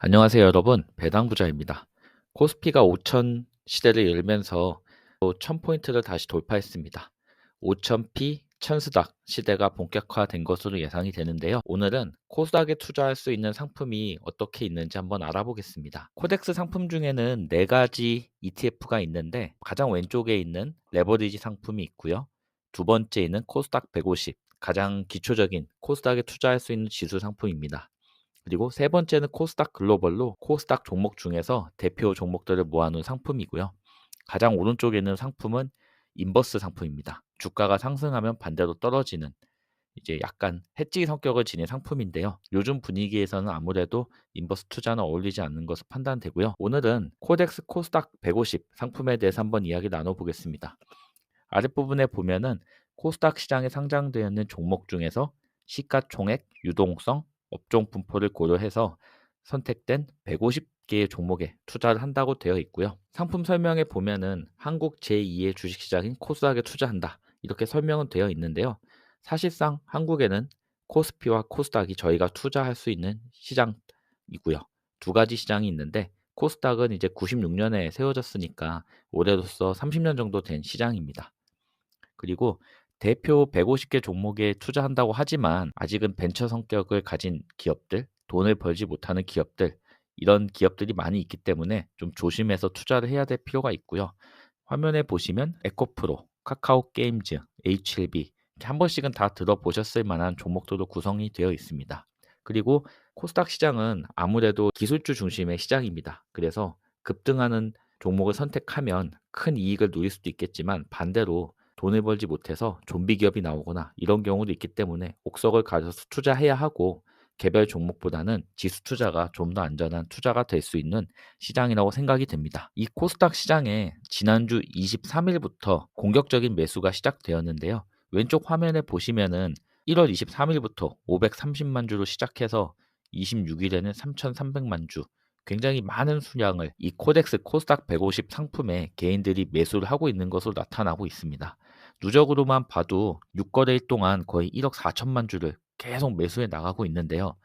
안녕하세요, 여러분. 배당부자입니다. 코스피가 5천 시대를 열면서 또 1000포인트를 다시 돌파했습니다. 5000p 천스닥 시대가 본격화된 것으로 예상이 되는데요. 오늘은 코스닥에 투자할 수 있는 상품이 어떻게 있는지 한번 알아보겠습니다. 코덱스 상품 중에는 4가지 ETF가 있는데 가장 왼쪽에 있는 레버리지 상품이 있고요. 두 번째는 코스닥 150, 가장 기초적인 코스닥에 투자할 수 있는 지수 상품입니다. 그리고 세 번째는 코스닥 글로벌로 코스닥 종목 중에서 대표 종목들을 모아놓은 상품이고요. 가장 오른쪽에 있는 상품은 인버스 상품입니다. 주가가 상승하면 반대로 떨어지는 이제 약간 해지 성격을 지닌 상품인데요. 요즘 분위기에서는 아무래도 인버스 투자는 어울리지 않는 것으로 판단되고요. 오늘은 코덱스 코스닥 150 상품에 대해서 한번 이야기 나눠보겠습니다. 아랫부분에 보면은 코스닥 시장에 상장되어 있는 종목 중에서 시가총액, 유동성, 업종 분포를 고려해서 선택된 150개의 종목에 투자를 한다고 되어 있고요. 상품 설명에 보면은 한국 제2의 주식시장인 코스닥에 투자한다. 이렇게 설명은 되어 있는데요. 사실상 한국에는 코스피와 코스닥이 저희가 투자할 수 있는 시장이고요. 두 가지 시장이 있는데 코스닥은 이제 96년에 세워졌으니까 올해로서 30년 정도 된 시장입니다. 그리고 대표 150개 종목에 투자한다고 하지만 아직은 벤처 성격을 가진 기업들, 돈을 벌지 못하는 기업들, 이런 기업들이 많이 있기 때문에 좀 조심해서 투자를 해야 될 필요가 있고요. 화면에 보시면 에코프로, 카카오게임즈, H1B 이렇게 한 번씩은 다 들어보셨을 만한 종목들로 구성이 되어 있습니다. 그리고 코스닥 시장은 아무래도 기술주 중심의 시장입니다. 그래서 급등하는 종목을 선택하면 큰 이익을 누릴 수도 있겠지만 반대로 돈을 벌지 못해서 좀비 기업이 나오거나 이런 경우도 있기 때문에 옥석을 가져서 투자해야 하고 개별 종목보다는 지수 투자가 좀 더 안전한 투자가 될 수 있는 시장이라고 생각이 됩니다. 이 코스닥 시장에 지난주 23일부터 공격적인 매수가 시작되었는데요. 왼쪽 화면에 보시면은 1월 23일부터 530만 주로 시작해서 26일에는 3,300만 주, 굉장히 많은 수량을 이 코덱스 코스닥 150 상품에 개인들이 매수를 하고 있는 것으로 나타나고 있습니다. 누적으로만 봐도 6거래일 동안 거의 1억 4천만 주를 계속 매수해 나가고 있는데요.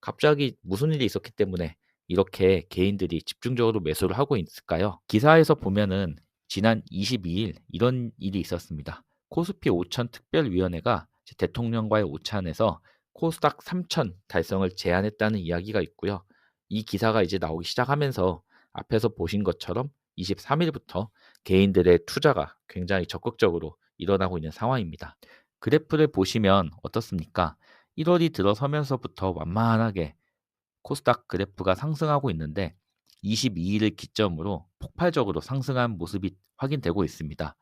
갑자기 무슨 일이 있었기 때문에 이렇게 개인들이 집중적으로 매수를 하고 있을까요? 기사에서 보면은 지난 22일 이런 일이 있었습니다. 코스피 5천 특별위원회가 대통령과의 오찬에서 코스닥 3천 달성을 제안했다는 이야기가 있고요. 이 기사가 이제 나오기 시작하면서 앞에서 보신 것처럼 23일부터 개인들의 투자가 굉장히 적극적으로 일어나고 있는 상황입니다. 그래프를 보시면 어떻습니까? 1월이 들어서면서부터 완만하게 코스닥 그래프가 상승하고 있는데 22일을 기점으로 폭발적으로 상승한 모습이 확인되고 있습니다.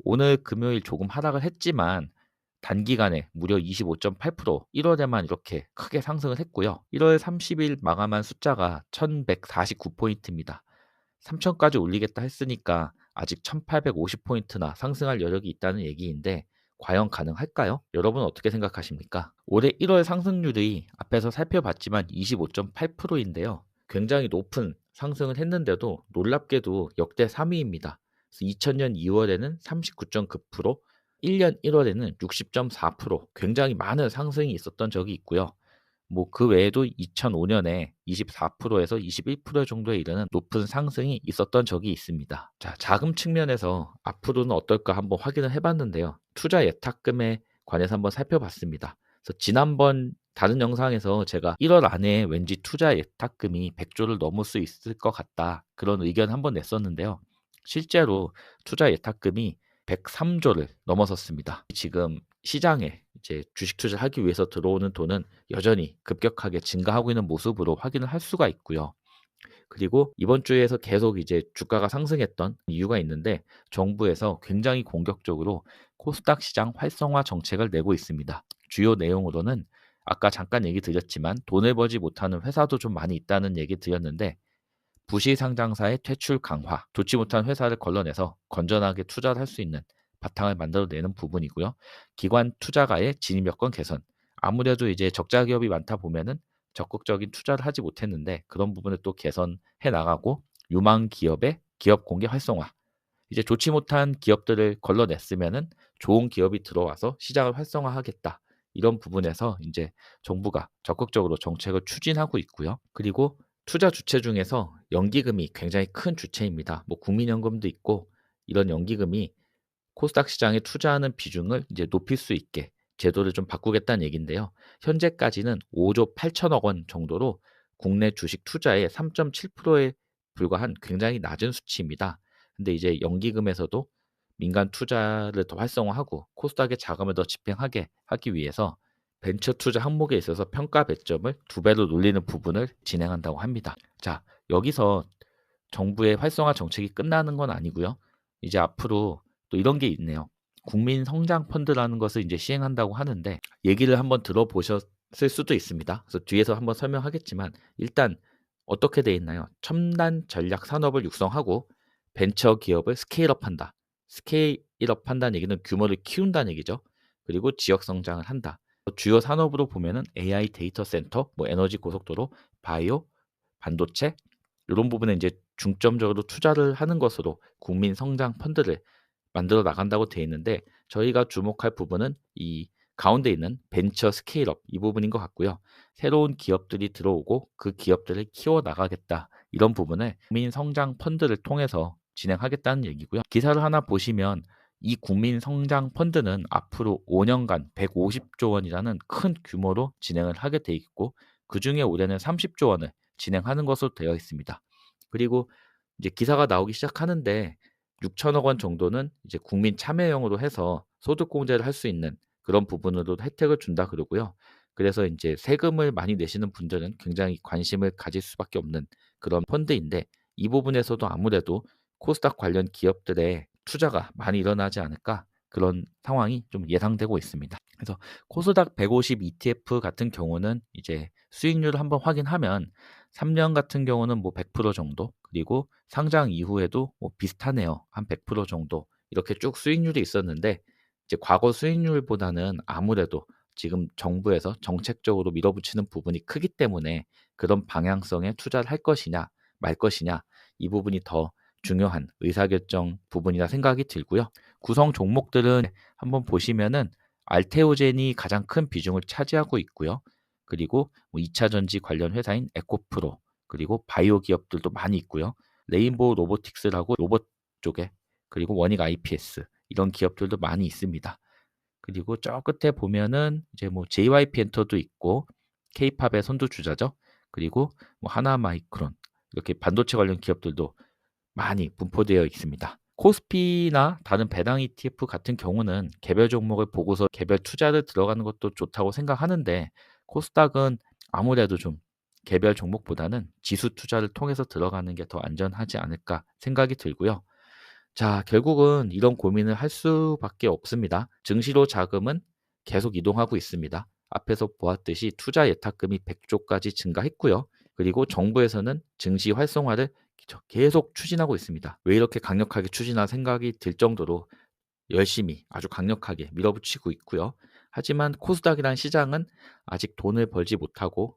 오늘 금요일 조금 하락을 했지만 단기간에 무려 25.8% 1월에만 이렇게 크게 상승을 했고요. 1월 30일 마감한 숫자가 1149포인트입니다. 3000까지 올리겠다 했으니까 아직 1850포인트나 상승할 여력이 있다는 얘기인데 과연 가능할까요? 여러분 어떻게 생각하십니까? 올해 1월 상승률이 앞에서 살펴봤지만 25.8%인데요. 굉장히 높은 상승을 했는데도 놀랍게도 역대 3위입니다. 2000년 2월에는 39.9%, 1년 1월에는 60.4% 굉장히 많은 상승이 있었던 적이 있고요. 뭐 그 외에도 2005년에 24%에서 21% 정도에 이르는 높은 상승이 있었던 적이 있습니다. 자, 자금 측면에서 앞으로는 어떨까 한번 확인을 해봤는데요. 투자 예탁금에 관해서 한번 살펴봤습니다. 그래서 지난번 다른 영상에서 제가 1월 안에 왠지 투자 예탁금이 100조를 넘을 수 있을 것 같다. 그런 의견 한번 냈었는데요. 실제로 투자 예탁금이 103조를 넘어섰습니다. 지금 시장에 이제 주식 투자를 하기 위해서 들어오는 돈은 여전히 급격하게 증가하고 있는 모습으로 확인을 할 수가 있고요. 그리고 이번 주에서 계속 이제 주가가 상승했던 이유가 있는데 정부에서 굉장히 공격적으로 코스닥 시장 활성화 정책을 내고 있습니다. 주요 내용으로는 아까 잠깐 얘기 드렸지만 돈을 벌지 못하는 회사도 좀 많이 있다는 얘기 드렸는데 부실상장사의 퇴출 강화, 좋지 못한 회사를 걸러내서 건전하게 투자를 할 수 있는 바탕을 만들어내는 부분이고요. 기관 투자가의 진입 여건 개선. 아무래도 이제 적자 기업이 많다 보면은 적극적인 투자를 하지 못했는데 그런 부분을 또 개선해 나가고 유망 기업의 기업 공개 활성화. 이제 좋지 못한 기업들을 걸러냈으면은 좋은 기업이 들어와서 시장을 활성화하겠다. 이런 부분에서 이제 정부가 적극적으로 정책을 추진하고 있고요. 그리고 투자 주체 중에서 연기금이 굉장히 큰 주체입니다. 뭐 국민연금도 있고 이런 연기금이 코스닥 시장에 투자하는 비중을 이제 높일 수 있게 제도를 좀 바꾸겠다는 얘긴데요. 현재까지는 5조 8천억 원 정도로 국내 주식 투자의 3.7%에 불과한 굉장히 낮은 수치입니다. 근데 이제 연기금에서도 민간 투자를 더 활성화하고 코스닥의 자금을 더 집행하게 하기 위해서 벤처 투자 항목에 있어서 평가 배점을 2배로 놀리는 부분을 진행한다고 합니다. 자, 여기서 정부의 활성화 정책이 끝나는 건 아니고요. 이제 앞으로 또 이런 게 있네요. 국민 성장 펀드라는 것을 이제 시행한다고 하는데 얘기를 한번 들어보셨을 수도 있습니다. 그래서 뒤에서 한번 설명하겠지만 일단 어떻게 돼 있나요? 첨단 전략 산업을 육성하고 벤처 기업을 스케일업한다. 스케일업한다는 얘기는 규모를 키운다는 얘기죠. 그리고 지역 성장을 한다. 주요 산업으로 보면은 AI 데이터 센터, 뭐 에너지 고속도로, 바이오, 반도체 이런 부분에 이제 중점적으로 투자를 하는 것으로 국민 성장 펀드를 만들어 나간다고 되어 있는데 저희가 주목할 부분은 이 가운데 있는 벤처 스케일업 이 부분인 것 같고요. 새로운 기업들이 들어오고 그 기업들을 키워 나가겠다. 이런 부분을 국민 성장 펀드를 통해서 진행하겠다는 얘기고요. 기사를 하나 보시면 이 국민 성장 펀드는 앞으로 5년간 150조 원이라는 큰 규모로 진행을 하게 돼 있고 그중에 올해는 30조 원을 진행하는 것으로 되어 있습니다. 그리고 이제 기사가 나오기 시작하는데 6천억 원 정도는 이제 국민 참여형으로 해서 소득 공제를 할 수 있는 그런 부분으로 혜택을 준다 그러고요. 그래서 인제 세금을 많이 내시는 분들은 굉장히 관심을 가질 수밖에 없는 그런 펀드인데 이 부분에서도 아무래도 코스닥 관련 기업들의 투자가 많이 일어나지 않을까 그런 상황이 좀 예상되고 있습니다. 그래서 코스닥 150 ETF 같은 경우는 이제 수익률을 한번 확인하면 3년 같은 경우는 뭐 100% 정도 그리고 상장 이후에도 뭐 비슷하네요. 한 100% 정도 이렇게 쭉 수익률이 있었는데 이제 과거 수익률보다는 아무래도 지금 정부에서 정책적으로 밀어붙이는 부분이 크기 때문에 그런 방향성에 투자를 할 것이냐 말 것이냐 이 부분이 더 중요한 의사결정 부분이라 생각이 들고요. 구성 종목들은 한번 보시면은 알테오젠이 가장 큰 비중을 차지하고 있고요. 그리고 뭐 2차 전지 관련 회사인 에코프로 그리고 바이오 기업들도 많이 있고요. 레인보우 로보틱스라고 로봇 쪽에 그리고 원익 IPS 이런 기업들도 많이 있습니다. 그리고 저 끝에 보면은 이제 뭐 JYP 엔터도 있고 K팝의 선두주자죠. 그리고 뭐 하나마이크론 이렇게 반도체 관련 기업들도 많이 분포되어 있습니다. 코스피나 다른 배당 ETF 같은 경우는 개별 종목을 보고서 개별 투자를 들어가는 것도 좋다고 생각하는데 코스닥은 아무래도 좀 개별 종목보다는 지수 투자를 통해서 들어가는 게 더 안전하지 않을까 생각이 들고요. 자, 결국은 이런 고민을 할 수밖에 없습니다. 증시로 자금은 계속 이동하고 있습니다. 앞에서 보았듯이 투자 예탁금이 100조까지 증가했고요. 그리고 정부에서는 증시 활성화를 계속 추진하고 있습니다. 왜 이렇게 강력하게 추진할 생각이 들 정도로 열심히 아주 강력하게 밀어붙이고 있고요. 하지만 코스닥이라는 시장은 아직 돈을 벌지 못하고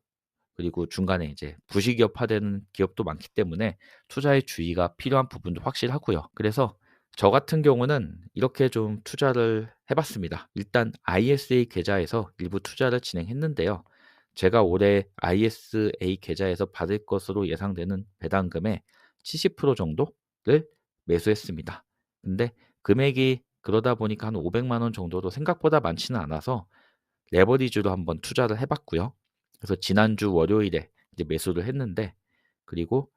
그리고 중간에 이제 부실기업화되는 기업도 많기 때문에 투자에 주의가 필요한 부분도 확실하고요. 그래서 저 같은 경우는 이렇게 좀 투자를 해 봤습니다. 일단 ISA 계좌에서 일부 투자를 진행했는데요. 제가 올해 ISA 계좌에서 받을 것으로 예상되는 배당금의 70% 정도를 매수했습니다. 근데 금액이 그러다 보니까 한 500만 원 정도로 생각보다 많지는 않아서 레버리지로 한번 투자를 해 봤고요. 그래서 지난주 월요일에 이제 매수를 했는데 그리고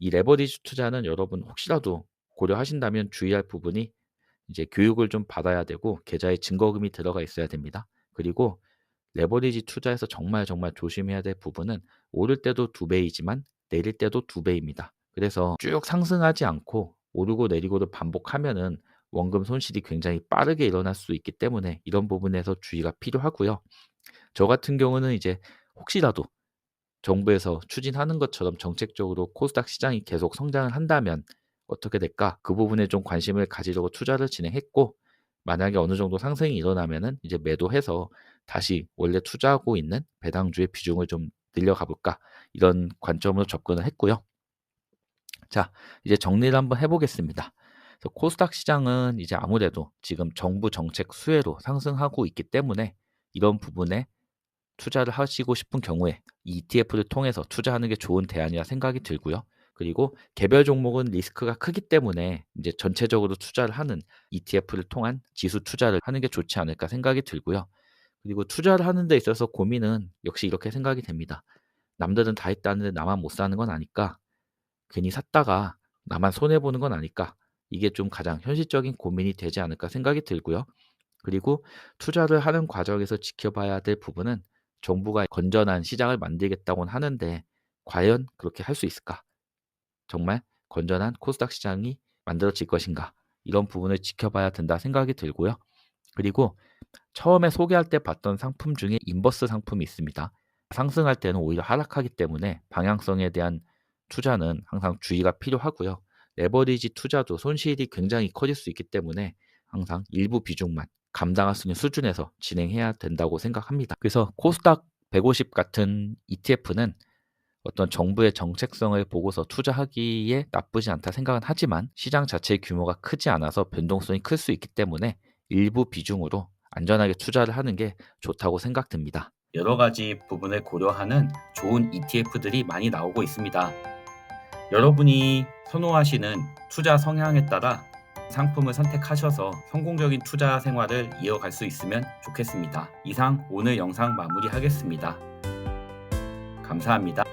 이 레버리지 투자는 여러분 혹시라도 고려하신다면 주의할 부분이 이제 교육을 좀 받아야 되고 계좌에 증거금이 들어가 있어야 됩니다. 그리고 레버리지 투자에서 정말 정말 조심해야 될 부분은 오를 때도 2배이지만 내릴 때도 2배입니다. 그래서 쭉 상승하지 않고 오르고 내리고를 반복하면은 원금 손실이 굉장히 빠르게 일어날 수 있기 때문에 이런 부분에서 주의가 필요하고요. 저 같은 경우는 이제 혹시라도 정부에서 추진하는 것처럼 정책적으로 코스닥 시장이 계속 성장을 한다면 어떻게 될까? 그 부분에 좀 관심을 가지려고 투자를 진행했고 만약에 어느 정도 상승이 일어나면은 이제 매도해서 다시 원래 투자하고 있는 배당주의 비중을 좀 늘려가 볼까? 이런 관점으로 접근을 했고요. 자, 이제 정리를 한번 해 보겠습니다. 코스닥 시장은 이제 아무래도 지금 정부 정책 수혜로 상승하고 있기 때문에 이런 부분에 투자를 하시고 싶은 경우에 이 ETF를 통해서 투자하는 게 좋은 대안이라 생각이 들고요. 그리고 개별 종목은 리스크가 크기 때문에 이제 전체적으로 투자를 하는 ETF를 통한 지수 투자를 하는 게 좋지 않을까 생각이 들고요. 그리고 투자를 하는 데 있어서 고민은 역시 이렇게 생각이 됩니다. 남들은 다 했다는데 나만 못 사는 건 아닐까? 괜히 샀다가 나만 손해보는 건 아닐까? 이게 좀 가장 현실적인 고민이 되지 않을까 생각이 들고요. 그리고 투자를 하는 과정에서 지켜봐야 될 부분은 정부가 건전한 시장을 만들겠다고는 하는데 과연 그렇게 할 수 있을까? 정말 건전한 코스닥 시장이 만들어질 것인가? 이런 부분을 지켜봐야 된다 생각이 들고요. 그리고 처음에 소개할 때 봤던 상품 중에 인버스 상품이 있습니다. 상승할 때는 오히려 하락하기 때문에 방향성에 대한 투자는 항상 주의가 필요하고요. 레버리지 투자도 손실이 굉장히 커질 수 있기 때문에 항상 일부 비중만 감당할 수 있는 수준에서 진행해야 된다고 생각합니다. 그래서 코스닥 150 같은 ETF는 어떤 정부의 정책성을 보고서 투자하기에 나쁘지 않다 생각은 하지만 시장 자체의 규모가 크지 않아서 변동성이 클 수 있기 때문에 일부 비중으로 안전하게 투자를 하는 게 좋다고 생각됩니다. 여러 가지 부분을 고려하는 좋은 ETF들이 많이 나오고 있습니다. 여러분이 선호하시는 투자 성향에 따라 상품을 선택하셔서 성공적인 투자 생활을 이어갈 수 있으면 좋겠습니다. 이상 오늘 영상 마무리하겠습니다. 감사합니다.